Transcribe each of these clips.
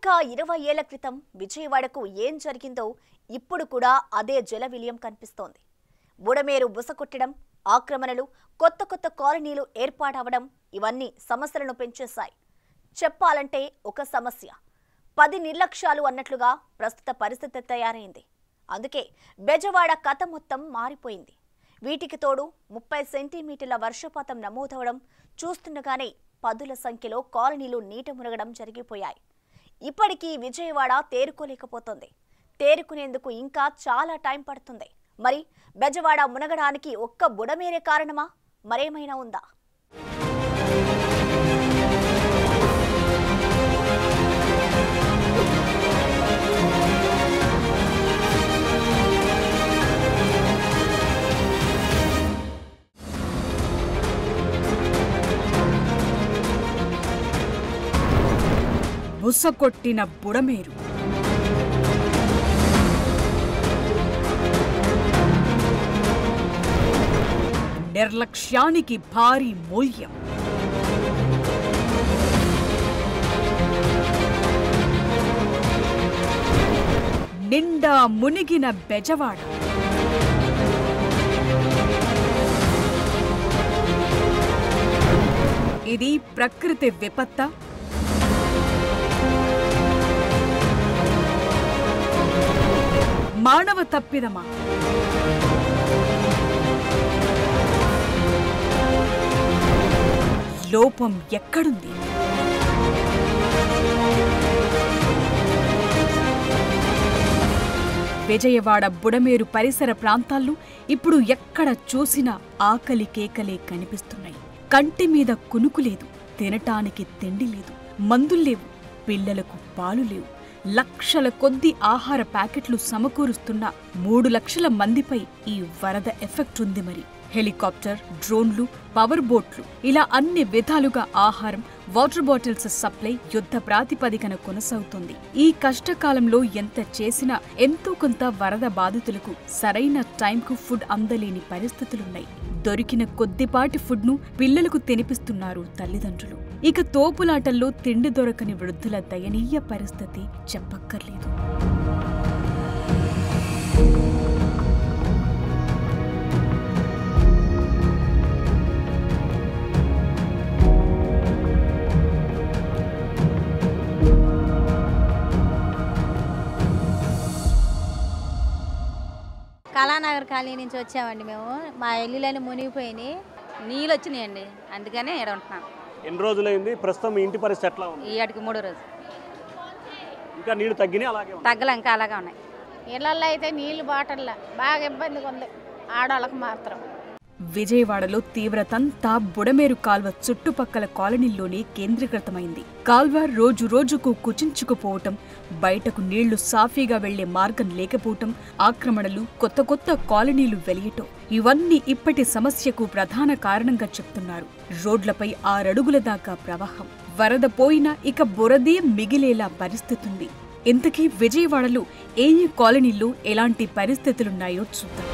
సరిగ్గా 20 ఏళ్ల క్రితం విజయవాడకు ఏం జరిగిందో ఇప్పుడు కూడా అదే జలవిలయం కనిపిస్తోంది. బుడమేరు బుసకొట్టడం, ఆక్రమణలు, కొత్త కాలనీలు ఏర్పాటవడం ఇవన్నీ సమస్యలను పెంచేశాయి. చెప్పాలంటే ఒక సమస్య 10 నిర్లక్ష్యాలు అన్నట్లుగా ప్రస్తుత పరిస్థితి తయారైంది. అందుకే బెజవాడ కథ మొత్తం మారిపోయింది. వీటికి తోడు 30 సెంటీమీటర్ల వర్షపాతం నమోదవడం చూస్తుండగానే పదుల సంఖ్యలో కాలనీలు నీట మునగడం జరిగిపోయాయి. ఇప్పటికీ విజయవాడ తేరుకోలేకపోతుంది. తేరుకునేందుకు ఇంకా చాలా టైం పడుతుంది. మరి బెజవాడ మునగడానికి ఒక్క బుడమేరే కారణమా, మరేమైనా ఉందా? బుసకొట్టిన బుడమేరు. నిర్లక్ష్యానికి భారీ మూల్యం. నిండా మునిగిన బెజవాడ. ఇది ప్రకృతి విపత్తా? మానవ తప్పిదమా? లోపం ఎక్కడుంది? విజయవాడ బుడమేరు పరిసర ప్రాంతాల్లో ఇప్పుడు ఎక్కడ చూసినా ఆకలి కేకలే కనిపిస్తున్నాయి. కంటి మీద కునుకు లేదు, తినటానికి తిండి లేదు, మందుల్లేవు, పిల్లలకు పాలు లేవు. లక్షల కొద్ది ఆహార ప్యాకెట్లు సమకూరుస్తున్న 3 లక్షల మందిపై ఈ వరద ఎఫెక్ట్ ఉంది. మరి హెలికాప్టర్, డ్రోన్లు, పవర్ బోట్లు ఇలా అన్ని విధాలుగా ఆహారం, వాటర్ బాటిల్స్ సప్లై యుద్ధ ప్రాతిపదికన కొనసాగుతుంది. ఈ కష్టకాలంలో ఎంత చేసినా ఎంతో కొంత వరద బాధితులకు సరైన టైంకు ఫుడ్ అందలేని పరిస్థితులున్నాయి. దొరికిన కొద్దిపాటి ఫుడ్ను పిల్లలకు తినిపిస్తున్నారు తల్లిదండ్రులు. ఇక తోపులాటల్లో తిండి దొరకని వృద్ధుల దయనీయ పరిస్థితి చెప్పక్కర్లేదు. కళానగర్ కాలనీ నుంచి వచ్చామండి మేము. మా ఇల్లులన్నీ మునిగిపోయినాయి, నీళ్ళు వచ్చినాయండి, అందుకనే ఇక్కడ ఉంటున్నాం. ఎన్ని రోజులైంది? ప్రస్తుతం మీ ఇంటి పరిస్థితి ఎట్లా ఉంది? ఈ ఏటికి 3వ రోజు. ఇంకా నీళ్లు తగ్గినాయి? అలాగే తగ్గలే, ఇంకా అలాగే ఉన్నాయి. ఇళ్లలో అయితే నీళ్లు బాటల్లా బాగా ఇబ్బందిగా ఉంది ఆడవాళ్ళకి మాత్రం. విజయవాడలో తీవ్రతంతా బుడమేరు కాల్వ చుట్టుపక్కల కాలనీల్లోనే కేంద్రీకృతమైంది. కాల్వ రోజు రోజుకు కుచించుకుపోవటం, బయటకు నీళ్లు సాఫీగా వెళ్లే మార్గం లేకపోవటం, ఆక్రమణలు, కొత్త కాలనీలు వెలియటం ఇవన్నీ ఇప్పటి సమస్యకు ప్రధాన కారణంగా చెప్తున్నారు. రోడ్లపై 6 అడుగుల దాకా ప్రవాహం. వరద పోయినా ఇక బురదే మిగిలేలా పరిస్థితుంది. ఇంతకీ విజయవాడలో ఏ కాలనీల్లో ఎలాంటి పరిస్థితులున్నాయో చూద్దాం.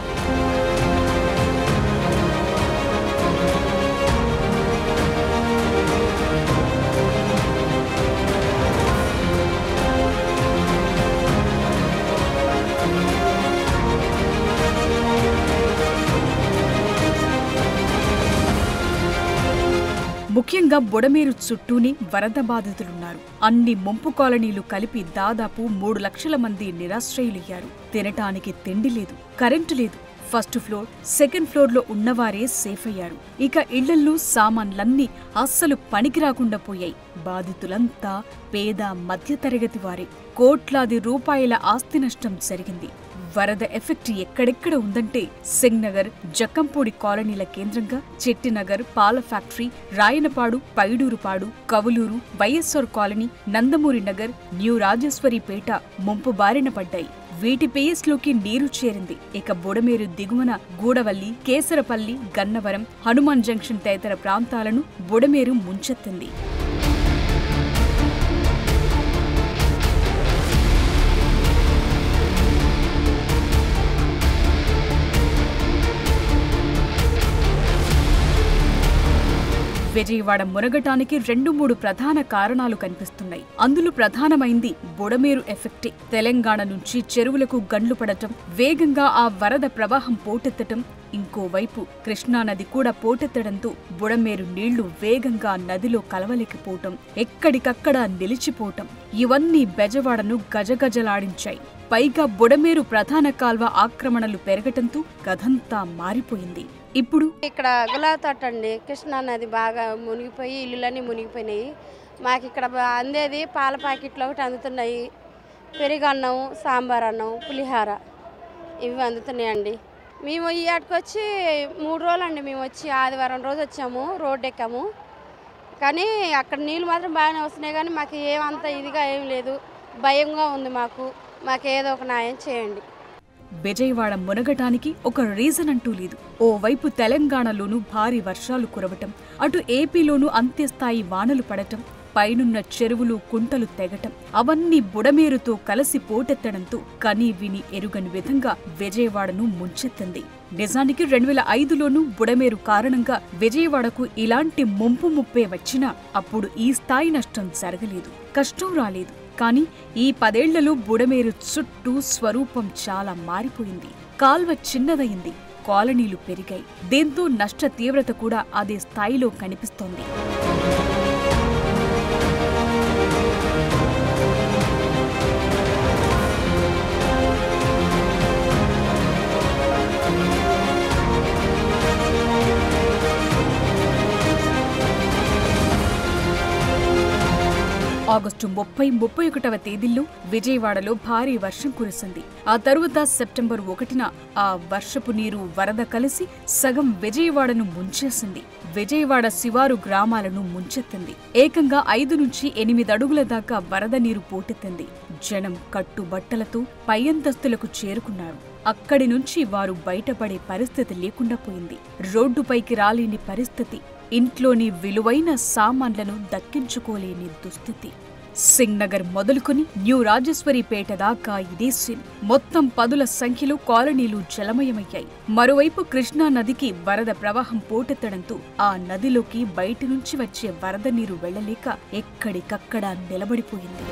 ముఖ్యంగా బుడమేరు చుట్టూనే వరద బాధితులున్నారు. అన్ని ముంపు కాలనీలు కలిపి దాదాపు 3 లక్షల మంది నిరాశ్రయులయ్యారు. తినటానికి తిండి లేదు, కరెంటు లేదు. ఫస్ట్ ఫ్లోర్, సెకండ్ ఫ్లోర్లో ఉన్నవారే సేఫ్ అయ్యారు. ఇక ఇళ్లల్లో సామాన్లన్నీ అస్సలు పనికి రాకుండా పోయాయి. బాధితులంతా పేద మధ్యతరగతి వారే. కోట్లాది రూపాయల ఆస్తి నష్టం జరిగింది. వరద ఎఫెక్ట్ ఎక్కడెక్కడ ఉందంటే సింగ్నగర్, జక్కంపూడి కాలనీల కేంద్రంగా చెట్టినగర్, పాల factory, Rayanapadu, Paidurupadu, Kavuluru, YSR colony, Nandamuri Nagar, new Rajeswaripeta ముంపు బారిన పడ్డాయి. వీటి పేయస్లోకి నీరు చేరింది. ఇక బుడమేరు దిగువన గూడవల్లి, కేసరపల్లి, గన్నవరం, హనుమాన్ జంక్షన్ తదితర ప్రాంతాలను బుడమేరు ముంచెత్తింది. విజయవాడ మునగటానికి 2-3 ప్రధాన కారణాలు కనిపిస్తున్నాయి. అందులో ప్రధానమైంది బుడమేరు ఎఫెక్టే. తెలంగాణ నుంచి చెరువులకు గండ్లు పడటం, వేగంగా ఆ వరద ప్రవాహం పోటెత్తటం, ఇంకోవైపు కృష్ణానది కూడా పోటెత్తడంతో బుడమేరు నీళ్లు వేగంగా నదిలో కలవలేకపోవటం, ఎక్కడికక్కడ నిలిచిపోవటం ఇవన్నీ బెజవాడను గజగజలాడించాయి. పైగా బుడమేరు ప్రధాన కాల్వ ఆక్రమణలు పెరగటంతో కథంతా మారిపోయింది. ఇప్పుడు ఇక్కడ గులాబ్ అండి, కృష్ణా నది బాగా మునిగిపోయి ఇల్లులన్నీ మునిగిపోయినాయి. మాకు ఇక్కడ అందేది పాల ప్యాకెట్లు ఒకటి అందుతున్నాయి, పెరుగన్నం, సాంబార్ అన్నం, పులిహార ఇవి అందుతున్నాయండి. మేము ఈ ఆటకు వచ్చి 3 రోజులండి. మేము వచ్చి ఆదివారం రోజు వచ్చాము, రోడ్డు ఎక్కాము. కానీ అక్కడ నీళ్ళు మాత్రం బాగానే వస్తున్నాయి, కానీ మాకు ఏమంత ఇదిగా ఏం లేదు, భయంగా ఉంది. మాకేదో ఒక న్యాయం చేయండి. విజయవాడ మునగటానికి ఒక రీజన్ అంటూ లేదు. ఓవైపు తెలంగాణలోనూ భారీ వర్షాలు కురవటం, అటు ఏపీలోనూ అంత్యస్థాయి వానలు పడటం, పైనున్న చెరువులు కుంటలు తెగటం అవన్నీ బుడమేరుతో కలిసి పోటెత్తడంతో కనీ విని ఎరుగని విధంగా విజయవాడను ముంచెత్తింది. నిజానికి 2005లోనూ బుడమేరు కారణంగా విజయవాడకు ఇలాంటి ముప్పే వచ్చినా అప్పుడు ఈ స్థాయి నష్టం జరగలేదు, కష్టం రాలేదు. కానీ ఈ 10 ఏళ్లలో బుడమేరు చుట్టూ స్వరూపం చాలా మారిపోయింది. కాల్వ చిన్నదయింది, కాలనీలు పెరిగాయి. దీంతో నష్ట తీవ్రత కూడా అదే స్థాయిలో కనిపిస్తోంది. ఆగస్టు 30-31వ తేదీల్లో విజయవాడలో భారీ వర్షం కురిసింది. ఆ తరువాత సెప్టెంబర్ 1న ఆ వర్షపు నీరు వరద కలిసి సగం విజయవాడను ముంచేసింది. విజయవాడ శివారు గ్రామాలను ముంచెత్తింది. ఏకంగా 5 నుంచి 8 అడుగుల దాకా వరద నీరు పోటెత్తింది. జనం కట్టుబట్టలతో పై అంతస్తులకు చేరుకున్నారు. అక్కడి నుంచి వారు బయటపడే పరిస్థితి లేకుండా పోయింది. రోడ్డుపైకి రాలేని పరిస్థితి, ఇంట్లోని విలువైన సామాన్లను దక్కించుకోలేని దుస్థితి. సింగ్ నగర్ మొదలుకొని న్యూ రాజేశ్వరిపేట దాకా ఇదే సీన్. మొత్తం 10ల సంఖ్యలో కాలనీలు జలమయమయ్యాయి. మరోవైపు కృష్ణా నదికి వరద ప్రవాహం పోటెత్తడంతో ఆ నదిలోకి బయటి నుంచి వచ్చే వరద నీరు వెళ్లలేక ఎక్కడికక్కడ నిలబడిపోయింది.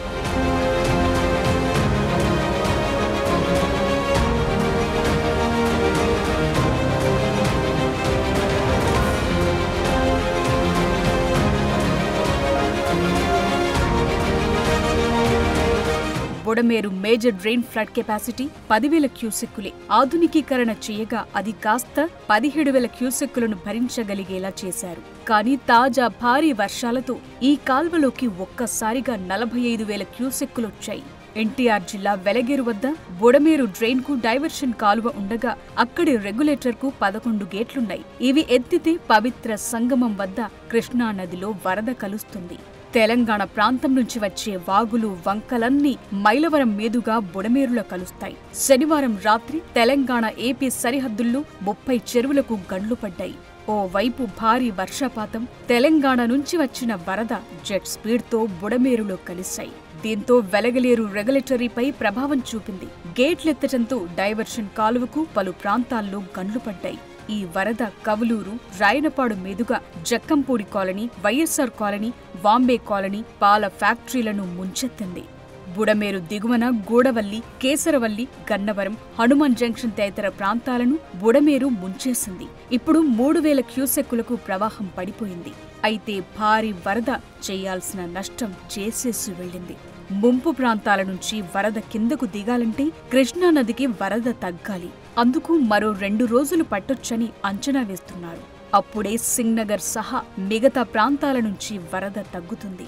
Budameru major drain flood capacity 10,000 క్యూసెక్కులే. ఆధునికీకరణ చేయగా అది కాస్త 17,000 క్యూసెక్కులను భరించగలిగేలా చేశారు. కానీ తాజా భారీ వర్షాలతో ఈ కాల్వలోకి ఒక్కసారిగా 45,000 క్యూసెక్కులొచ్చాయి. ఎన్టీఆర్ జిల్లా వెలగేరు వద్ద బుడమేరు డ్రైన్ కు డైవర్షన్ కాలువ ఉండగా అక్కడి రెగ్యులేటర్ కు 11 గేట్లున్నాయి. ఇవి ఎత్తితే పవిత్ర సంగమం వద్ద కృష్ణా నదిలో వరద కలుస్తుంది. తెలంగాణ ప్రాంతం నుంచి వచ్చే వాగులు, వంకలన్నీ మైలవరం మీదుగా బుడమేరులో కలుస్తాయి. శనివారం రాత్రి తెలంగాణ ఏపీ సరిహద్దుల్లో 30 చెరువులకు గండ్లు పడ్డాయి. ఓవైపు భారీ వర్షపాతం, తెలంగాణ నుంచి వచ్చిన వరద జెట్ స్పీడ్తో బుడమేరులో కలిశాయి. దీంతో వెలగలేరు రెగ్యులేటరీపై ప్రభావం చూపింది. గేట్లెత్తటంతో డైవర్షన్ కాలువకు పలు ప్రాంతాల్లో గండ్లు పడ్డాయి. ఈ వరద కవులూరు, రాయనపాడు మీదుగా Jakkampudi colony, YSR colony, Vambay colony, పాల ఫ్యాక్టరీలను ముంచెత్తింది. బుడమేరు దిగువన గూడవల్లి, కేసరవల్లి, గన్నవరం, హనుమాన్ జంక్షన్ తదితర ప్రాంతాలను బుడమేరు ముంచేసింది. ఇప్పుడు 3,000 క్యూసెక్కులకు ప్రవాహం పడిపోయింది. అయితే భారీ వరద చేయాల్సిన నష్టం చేసేసి వెళ్లింది. ముంపు ప్రాంతాల నుంచి వరద కిందకు దిగాలంటే కృష్ణానదికి వరద తగ్గాలి. అందుకు మరో 2 రోజులు పట్టొచ్చని అంచనా వేస్తున్నారు. అప్పుడే సింగ్ నగర్ సహా మిగతా ప్రాంతాల నుంచి వరద తగ్గుతుంది.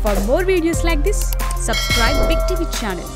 For more videos like this, subscribe Big TV channel.